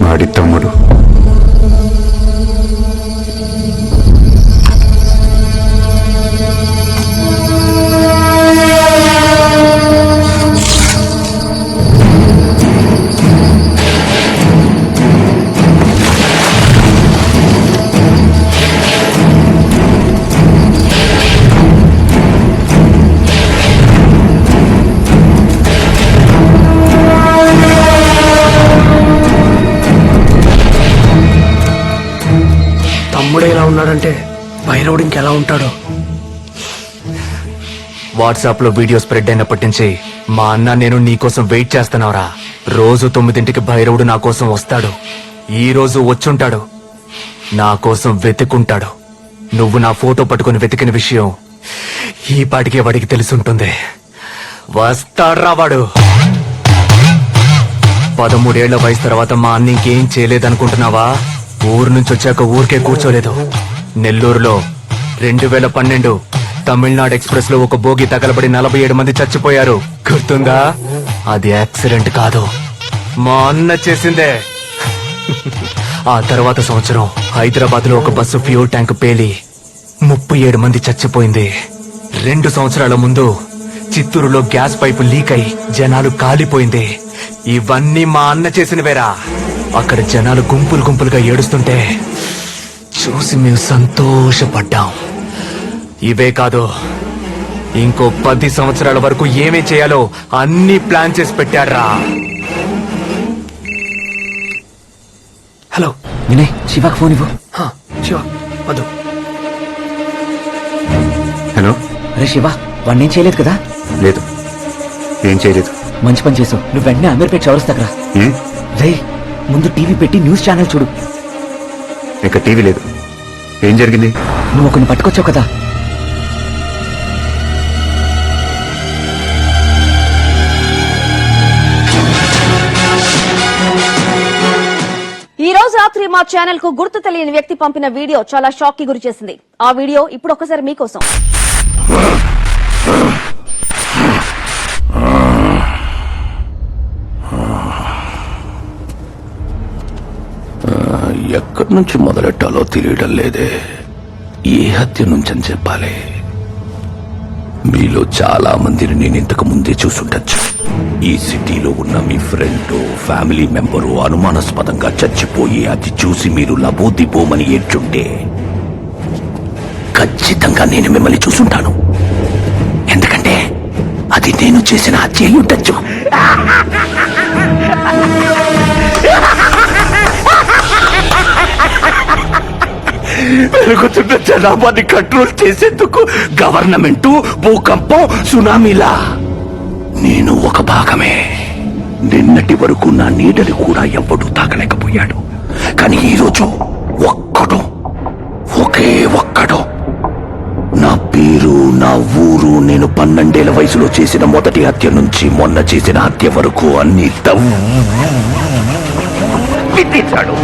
వాడి తమ్ముడు తమ్ముడే ఇలా ఉన్నాడంటే భైరవుడు ఇంకెలా ఉంటాడో. వాట్సాప్ లో వీడియో స్ప్రెడ్ అయినప్పటి నుంచి మా అన్న నేను నీకోసం వెయిట్ చేస్తున్నావురా. రోజు 9ంటికి భైరవుడు నా కోసం వస్తాడు. ఈ రోజు వచ్చుంటాడు. నా కోసం వెతుకుంటాడు. నువ్వు నా ఫోటో పట్టుకుని వెతికిన విషయం ఈ పాటికే వాడికి తెలుసుంటుంది. వస్తాడ్రా వాడు. 13 ఏళ్ల వయసు తర్వాత మా అన్న ఇంకేం చేయలేదనుకుంటున్నావా? ఊరు నుంచి వచ్చాక ఊరికే కూర్చోలేదు. నెల్లూరులో 2012 తమిళనాడు ఎక్స్ప్రెస్ లో ఒక బోగి తగలబడి 47 మంది చచ్చిపోయారు. గుర్తుందా? అది యాక్సిడెంట్ కాదు, మా అన్న చేసిందే. ఆ తర్వాత సంవత్సరం హైదరాబాద్ లో ఒక బస్సు ఫ్యూల్ ట్యాంక్ పేలి 37 మంది చచ్చిపోయింది. 2 సంవత్సరాల ముందు చిత్తూరులో గ్యాస్ పైపు లీక్ అయి జనాలు కాలిపోయింది. ఇవన్నీ మా అన్న చేసినవేరా. అక్కడ జనాలు గుంపులు గుంపులుగా ఏడుస్తుంటే చూసి మేము సంతోషపడ్డాం. ఇవే కాదు, ఇంకో 10 సంవత్సరాల వరకు ఏమే చేయాలో అన్ని ప్లాన్ చేసి పెట్టారా. హలో వినయ్, శివకు ఫోన్ ఇవ్వు. శివ వద్దు. హలో. అరే శివ, వాడిని ఏం చేయలేదు కదా? లేదు, ఏం చేయలేదు. మంచి పని చేసావు. నువ్వు వెంటనే అమీర్పేట చౌరస్ దగ్గర రే, ముందు టీవీ పెట్టి న్యూస్ ఛానల్ చూడు. ఇక టీవీ లేదు. ఏం జరిగింది? నువ్వు ఒకరిని పట్టుకొచ్చావు కదా. ఈ రోజు రాత్రి మా ఛానల్ కు గుర్తు తెలియని వ్యక్తి పంపిన వీడియో చాలా షాక్ కి గురి చేసింది. ఆ వీడియో ఇప్పుడు ఒకసారి మీకోసం. ఎక్కడి నుంచి మొదలెట్టాలో తెలియడం లేదే. ఏ హత్య నుంచని చెప్పాలి? మీలో చాలా మందిని నేను ఇంతకు ముందే చూసుండొచ్చు. ఈ సిటీలో ఉన్న మీ ఫ్రెండ్, ఫ్యామిలీ మెంబరు అనుమానాస్పదంగా చచ్చిపోయి అది చూసి మీరు లబోదిబోమని ఏడ్చుంటే ఖచ్చితంగా నేను మిమ్మల్ని చూసుంటాను. ఎందుకంటే అది నేను చేసిన హత్య అయి ఉండొచ్చు. పెరుగుతున్న జనాభాని కంట్రోల్ చేసేందుకు గవర్నమెంట్, భూకంపం, సునామీలా నేను ఒక భాగమే. నిన్నటి వరకు నా నీడని కూడా ఎవ్వడూ తాకలేకపోయాడు. కానీ ఈరోజు ఒకే ఒక్కడు నా పేరు, నా ఊరు, నేను 12 ఏళ్ల వయసులో చేసిన మొదటి హత్య నుంచి మొన్న చేసిన హత్య వరకు అన్ని విధించాడు.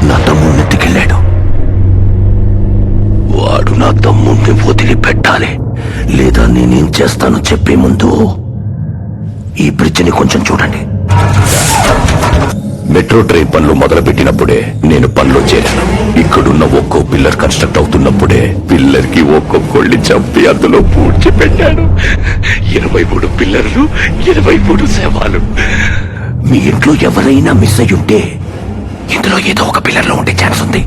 నా తమ్ముడిని ఎత్తుకెళ్ళాడు. వాడు నా తమ్ముడిని వదిలిపెట్టాలి, లేదా నేనేం చేస్తానో చెప్పే ముందు ఈ బ్రిడ్జిని కొంచెం చూడండి. మెట్రో ట్రైన్ పనులు మొదలుపెట్టినప్పుడే నేను పనిలో చేరాను. ఇక్కడున్న ఒక్కో పిల్లర్ కన్స్ట్రక్ట్ అవుతున్నప్పుడే పిల్లర్ కి ఒక్కొక్కళ్ళని చంపి అందులో పూడ్చి పెట్టాడు. 23 పిల్లర్లు, 23 శవాలు. మీ ఇంట్లో ఎవరైనా మిస్ అయ్యి ఉంటే ఇందులో ఏదో ఒక పిల్లర్ లో ఉండే ఛాన్స్ ఉంది.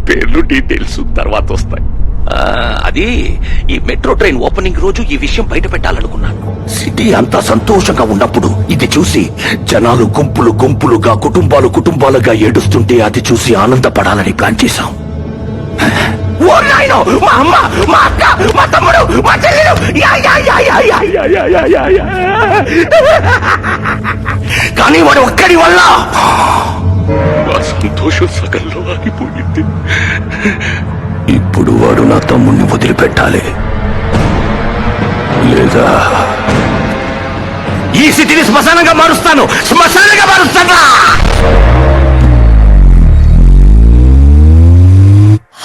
పేర్లు, డీటెయిల్స్ తర్వాత వస్తాయి. అది ఈ మెట్రో ట్రైన్ ఓపెనింగ్ రోజు ఈ విషయం బయట పెట్టాలనుకున్నాను. సిటీ అంతా సంతోషంగా ఉన్నప్పుడు ఇది చూసి జనాలు గుంపులు గుంపులుగా, కుటుంబాలు కుటుంబాలుగా ఏడుస్తుంటే అది చూసి ఆనందపడాలని ప్లాన్ చేశాం. ఓ నాయనో, మా అమ్మ, మా అక్క, మా తమ్ముడు, మా చెల్లెలు, కానీ వాడు ఒక్కడి వల్ల నా సంతోషం సగంలో ఆగిపోయింది. ఇప్పుడు వాడు నా తమ్ముడిని వదిలిపెట్టాలి, లేదా ఈ సిటీని శ్మశానంగా మారుస్తాను.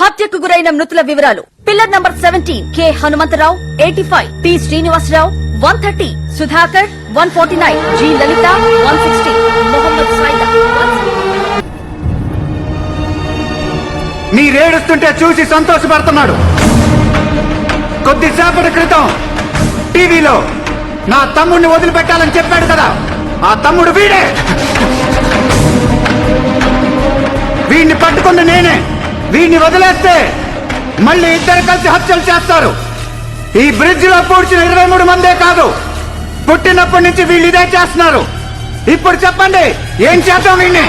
హత్యకు గురైన మృతుల వివరాలు: pillar number 17 K Hanumantharao 85, P Srinivasarao 130, Sudhakar 149, G Lalita 160, Mohammad Saida 160. మీరేడుస్తుంటే చూసి సంతోషపడుతున్నాడు. కొద్దిసేపటి క్రితం టీవీలో నా తమ్ముడిని వదిలిపెట్టాలని చెప్పాడు కదా, ఆ తమ్ముడు వీడే. వీడిని పట్టుకున్న నేనే. వీడిని వదిలేస్తే మళ్ళీ ఇద్దరు కలిసి హత్యలు చేస్తారు. ఈ బ్రిడ్జ్ లో పూడ్చిన 23 మందే కాదు, పుట్టినప్పటి నుంచి వీళ్ళు ఇదే చేస్తున్నారు. ఇప్పుడు చెప్పండి, ఏం చేద్దాం వీడిని?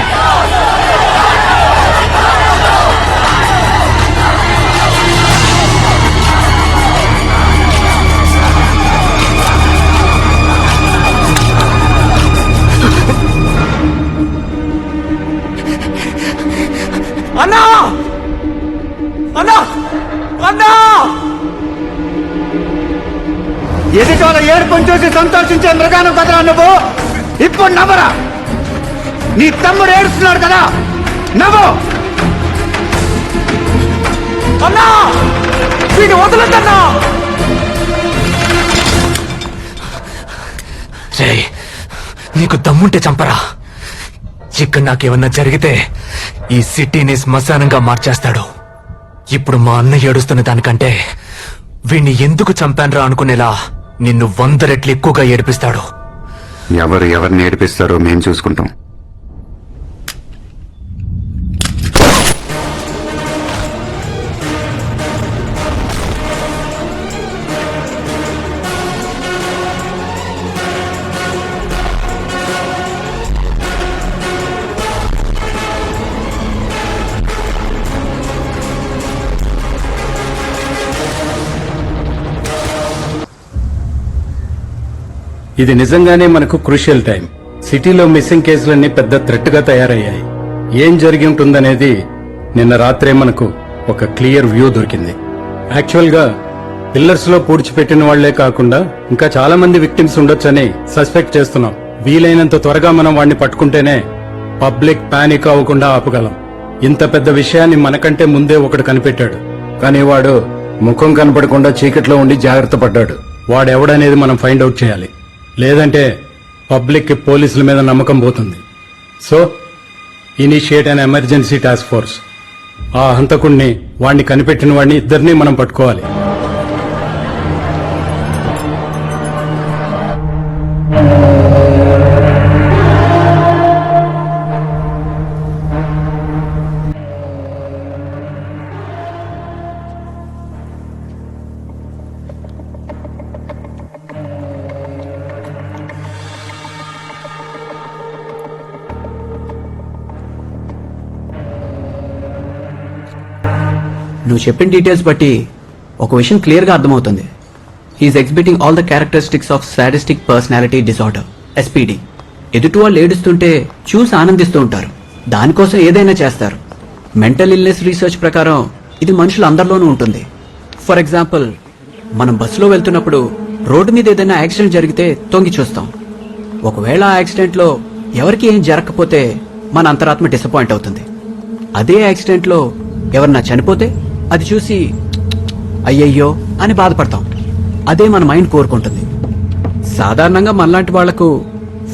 అన్నా అన్నా అన్నా ఎదుటి వాళ్ళ ఏడుపుని చూసి సంతోషించే మృగాను కదరా నువ్వు. ఇప్పుడు నవ్వరా. నీ తమ్ముడు ఏడుస్తున్నాడు కదా, నవ్వు. అన్నా వీడు వదలద్దన్నా. రే, నీకు దమ్ముంటే చంపరా. ఇక్కడ నాకేమన్నా జరిగితే ఈ సిటీని శ్మశానంగా మార్చేస్తాడు. ఇప్పుడు మా అన్న ఏడుస్తున్న దానికంటే వీణ్ణి ఎందుకు చంపాన్రా అనుకునేలా నిన్ను 100 రెట్లు ఎక్కువగా ఏడిపిస్తాడు. ఎవరిని ఏడిపిస్తారో మేం చూసుకుంటాం. ఇది నిజంగానే మనకు క్రూషియల్ టైం. సిటీలో మిస్సింగ్ కేసులన్నీ పెద్ద థ్రెట్ గా తయారయ్యాయి. ఏం జరిగి ఉంటుందనేది నిన్న రాత్రే మనకు ఒక క్లియర్ వ్యూ దొరికింది. యాక్చువల్ గా పిల్లర్స్ లో పూడ్చిపెట్టిన వాళ్లే కాకుండా ఇంకా చాలా మంది విక్టిమ్స్ ఉండొచ్చని సస్పెక్ట్ చేస్తున్నాం. వీలైనంత త్వరగా మనం వాడిని పట్టుకుంటేనే పబ్లిక్ పానిక్ అవ్వకుండా ఆపగలం. ఇంత పెద్ద విషయాన్ని మనకంటే ముందే ఒకడు కనిపెట్టాడు, కానీ వాడు ముఖం కనపడకుండా చీకట్లో ఉండి జాగ్రత్త పడ్డాడు. వాడెవడనేది మనం ఫైండ్ అవుట్ చేయాలి, లేదంటే పబ్లిక్ కి పోలీసుల మీద నమ్మకం పోతుంది. So initiate an emergency task force. ఆ హంతకుణ్ణి, వాణ్ణి కనిపెట్టిన వాడిని ఇద్దరిని మనం పట్టుకోవాలి. నువ్వు చెప్పిన డీటెయిల్స్ బట్టి ఒక విషయం క్లియర్ గా అర్థమవుతుంది. He's exhibiting all the characteristics of sadistic personality disorder, SPD. ఎదుటి వాళ్ళు ఏడుస్తుంటే చూసి ఆనందిస్తూ ఉంటారు, దానికోసం ఏదైనా చేస్తారు. మెంటల్ ఇల్నెస్ రీసెర్చ్ ప్రకారం ఇది మనుషులు అందరిలోనూ ఉంటుంది. ఫర్ ఎగ్జాంపుల్, మనం బస్సులో వెళ్తున్నప్పుడు రోడ్డు మీద ఏదైనా యాక్సిడెంట్ జరిగితే తొంగి చూస్తాం. ఒకవేళ ఆ యాక్సిడెంట్ లో ఎవరికి ఏం జరగకపోతే మన అంతరాత్మ డిసప్పాయింట్ అవుతుంది. అదే యాక్సిడెంట్ లో ఎవరన్నా చనిపోతే అది చూసి అయ్యయ్యో అని బాధపడతాం. అదే మన మైండ్ కోరుకుంటుంది. సాధారణంగా మనలాంటి వాళ్లకు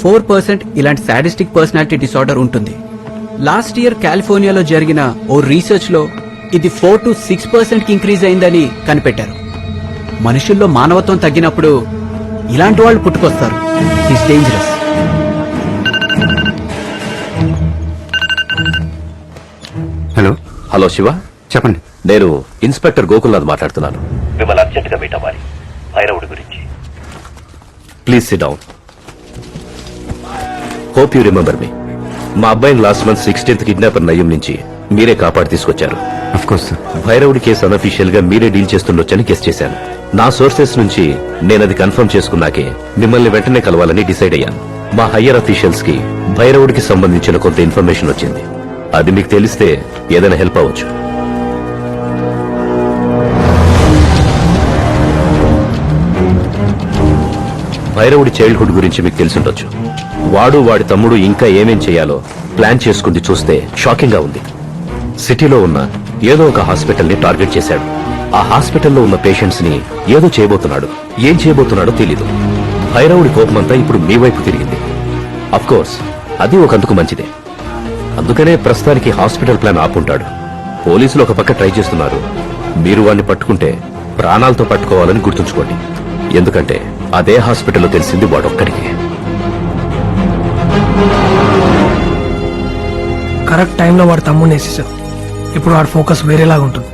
4% ఇలాంటి సాడిస్టిక్ పర్సనాలిటీ డిసార్డర్ ఉంటుంది. లాస్ట్ ఇయర్ కాలిఫోర్నియాలో జరిగిన ఓ రీసెర్చ్ లో ఇది 4 to 6% కి ఇంక్రీజ్ అయిందని కనిపెట్టారు. మనుషుల్లో మానవత్వం తగ్గినప్పుడు ఇలాంటి వాళ్ళు పుట్టుకొస్తారు. It's dangerous. Hello hello Shiva, చెప్పండి. నేను ఇన్స్పెక్టర్ గోకుల్నాథ్ మాట్లాడుతున్నాను. మిమ్మల్ని అర్జెంట్ గా మీట్ అవ్వాలి, భైరవుడి గురించి. Please SIT down. Hope you remember me. మా అబ్బాయిని లాస్ట్ మంత్ 16th కిడ్నాపర్ నయ్యం నుంచి మీరే కాపాడి తీసుకొచ్చారు. Of course sir. భైరవుడి కేసు అనఫీషియల్ గా మీరే డీల్ చేస్తుండొచ్చని గెస్ చేశాను. నా సోర్సెస్ నుంచి నేనది కన్ఫర్మ్ చేసుకున్నాకే మిమ్మల్ని వెంటనే కలవాలని డిసైడ్ అయ్యాను. మా హయ్యర్ అఫీషియల్స్ కి భైరవుడికి సంబంధించిన కొంత ఇన్ఫర్మేషన్ వచ్చింది. అది మీకు తెలిస్తే ఏదైనా హెల్ప్ అవ్వచ్చు. భైరవుడి చైల్డ్హుడ్ గురించి మీకు తెలిసుండొచ్చు. వాడు వాడి తమ్ముడు ఇంకా ఏమేం చేయాలో ప్లాన్ చేసుకుంది చూస్తే షాకింగ్ గా ఉంది. సిటీలో ఉన్న ఏదో ఒక హాస్పిటల్ ని టార్గెట్ చేశాడు. ఆ హాస్పిటల్లో ఉన్న పేషెంట్స్ ని ఏదో చేయబోతున్నాడు. ఏం చేయబోతున్నాడో తెలీదు. భైరవుడి కోపమంతా ఇప్పుడు మీ వైపు తిరిగింది. కోర్స్ అది ఒకందుకు మంచిదే. అందుకనే ప్రస్తుతానికి హాస్పిటల్ ప్లాన్ ఆపుంటాడు. పోలీసులు ఒక పక్క ట్రై చేస్తున్నారు. మీరు వాడిని పట్టుకుంటే ప్రాణాలతో పట్టుకోవాలని గుర్తుంచుకోండి. ఎందుకంటే అదే హాస్పిటల్లో తెలిసింది వాడొక్కడికి. కరెక్ట్ టైంలో వాడు తమ్ముడిని వేసేసావు. ఇప్పుడు వాడి ఫోకస్ వేరేలాగా ఉంటుంది.